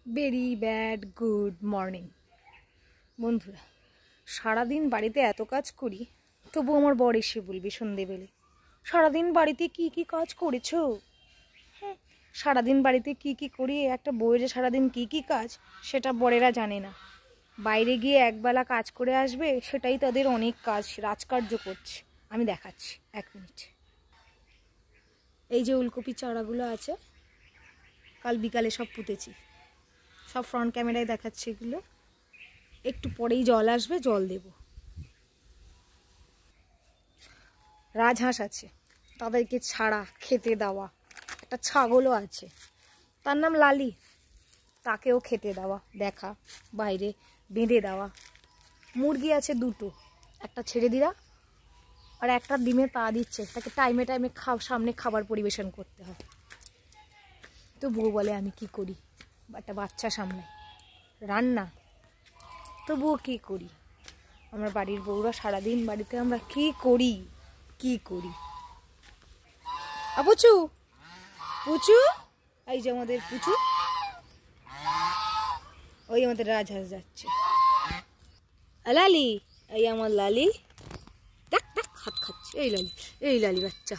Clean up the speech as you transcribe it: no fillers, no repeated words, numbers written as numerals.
Very bad good morning বন্ধুরা। সারাদিন বাড়িতে এত কাজ করি, তবু আমার বর এসে বলবে সন্ধেবেলে, সারাদিন বাড়িতে কি কি কাজ করেছো? সারাদিন বাড়িতে কি কি করি, একটা বউয়ের যে সারাদিন কি কি কাজ সেটা বরেরা জানে না। বাইরে গিয়ে একবেলা কাজ করে আসবে, সেটাই তাদের অনেক কাজ, রাজকার্য করছে। আমি দেখাচ্ছি, 1 মিনিট। এই যে ওলকপি চারাগুলো আছে, কাল বিকালে সব পুঁতেছি, সব ফ্রন্ট ক্যামেরায় দেখাচ্ছে। এগুলো একটু পরেই জল আসবে, জল দেব। রাজহাঁস আছে, তাদেরকে ছাড়া খেতে দেওয়া। একটা ছাগলও আছে, তার নাম লালি, তাকেও খেতে দেওয়া, দেখা, বাইরে বেঁধে দেওয়া। মুরগি আছে 2টো, একটা ছেড়ে দিরা আর একটা ডিমের পা দিচ্ছে, তাকে টাইমে টাইমে সামনে খাবার পরিবেশন করতে হয়। তো বউ বলে আমি কি করি, একটা বাচ্চা সামলাই, রান্না, তবুও কী করি। আমার বাড়ির বউরা সারাদিন বাড়িতে আমরা কি করি কি করি। পুচু পুচু, এই যে আমাদের পুচু, ওই আমাদের রাজহাঁস যাচ্ছে। লালি, এই আমার লালি, দেখ দেখ হাত খাচ্ছে, এই লালি, এই লালি বাচ্চা।